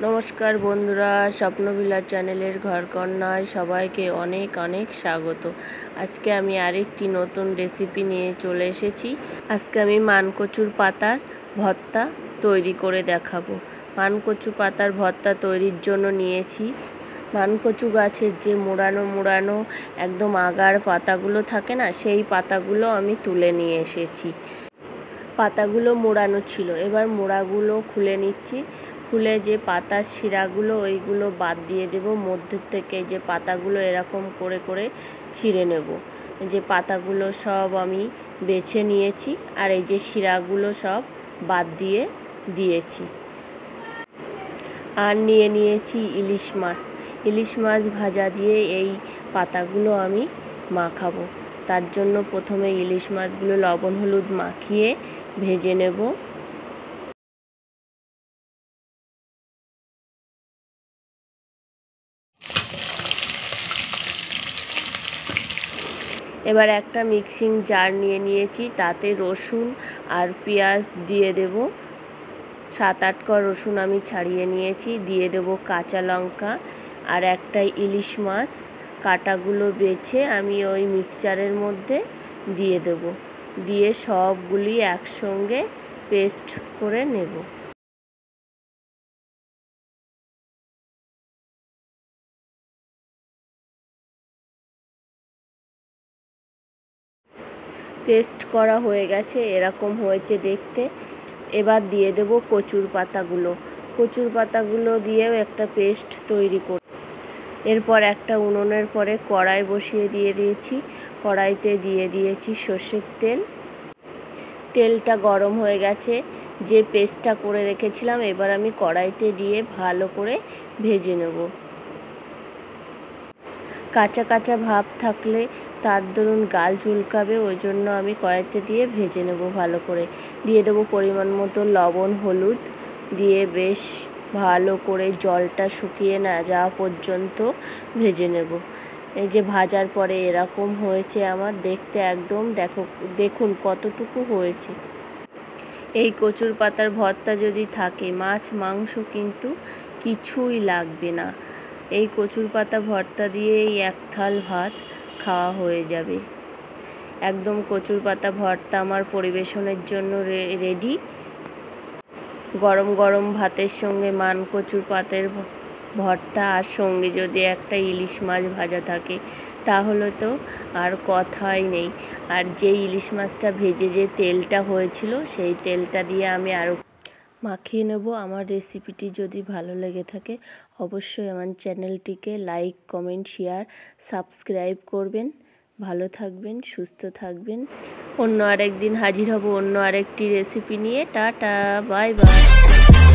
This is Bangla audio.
নমস্কার বন্ধুরা, স্বপ্নবিলাস চ্যানেলের ঘরকন্যায় সবাইকে অনেক অনেক স্বাগত। আজকে আমি আরেকটি নতুন রেসিপি নিয়ে চলে এসেছি। আজকে আমি মানকচুর পাতার ভর্তা তৈরি করে দেখাবো। মানকচু পাতার ভর্তা তৈরির জন্য নিয়েছি মানকচু গাছের যে মুড়ানো একদম আগার পাতাগুলো থাকে না, সেই পাতাগুলো আমি তুলে নিয়ে এসেছি। পাতাগুলো মোড়ানো ছিল, এবার মোড়াগুলো খুলে নিচ্ছি। খুলে যে পাতার শিরাগুলো ওইগুলো বাদ দিয়ে দেব। মধ্যে থেকে যে পাতাগুলো এরকম করে করে ছিঁড়ে নেব। যে পাতাগুলো সব আমি বেছে নিয়েছি, আর এই যে শিরাগুলো সব বাদ দিয়ে দিয়েছি। আর নিয়ে নিয়েছি ইলিশ মাছ ভাজা দিয়ে এই পাতাগুলো আমি মাখাবো। তার জন্য প্রথমে ইলিশ মাছগুলো লবণ হলুদ মাখিয়ে ভেজে নেব। এবার একটা মিক্সিং জার নিয়ে নিয়েছি, তাতে রসুন আর পেঁয়াজ দিয়ে দেব। 7-8 কোয়া রসুন আমি ছাড়িয়ে নিয়েছি, দিয়ে দেব কাঁচা লঙ্কা আর একটা ইলিশ মাছ কাটাগুলো বেছে আমি ওই মিক্সচারের মধ্যে দিয়ে দেব। দিয়ে সবগুলি একসঙ্গে পেস্ট করে নেব। পেস্ট করা হয়ে গেছে, এরকম হয়েছে দেখতে। এবার দিয়ে দেব কচুর পাতাগুলো দিয়েও একটা পেস্ট তৈরি করব। এরপর একটা উনুনের পরে কড়াই বসিয়ে দিয়ে দিয়েছি। কড়াইতে দিয়ে দিয়েছি সর্ষের তেল। তেলটা গরম হয়ে গেছে, যে পেস্টটা করে রেখেছিলাম এবার আমি কড়াইতে দিয়ে ভালো করে ভেজে নেব। কাঁচা কাঁচা ভাব থাকলে তার দরুন গাল চুলকাবে, ওই জন্য আমি কড়াইতে দিয়ে ভেজে নেব ভালো করে। দিয়ে দেবো পরিমাণ মতো লবণ হলুদ, দিয়ে বেশ ভালো করে জলটা শুকিয়ে না যাওয়া পর্যন্ত ভেজে নেব। এই যে ভাজার পরে এরকম হয়েছে আমার দেখতে, একদম দেখুন কতটুকু হয়েছে। এই কচুর পাতার ভর্তা যদি থাকে, মাছ মাংস কিন্তু কিছুই লাগবে না। এই কচুর পাতা ভর্তা দিয়েই এক থাল ভাত খাওয়া হয়ে যাবে। একদম কচুর পাতা ভর্তা আমার পরিবেশনের জন্য রেডি। গরম গরম ভাতের সঙ্গে মানকচুর পাতার ভর্তা, আর সঙ্গে যদি একটা ইলিশ মাছ ভাজা থাকে তাহলে তো আর কথাই নেই। আর যেই ইলিশ মাছটা ভেজে যে তেলটা হয়েছিল, সেই তেলটা দিয়ে আমি আরও মাখিয়ে নেব। আমার রেসিপিটি যদি ভালো লেগে থাকে অবশ্যই আমার চ্যানেলটিকে লাইক কমেন্ট শেয়ার সাবস্ক্রাইব করবেন। ভালো থাকবেন, সুস্থ থাকবেন। অন্য আরেকদিন হাজির হব অন্য আরেকটি রেসিপি নিয়ে। Tata, bye bye.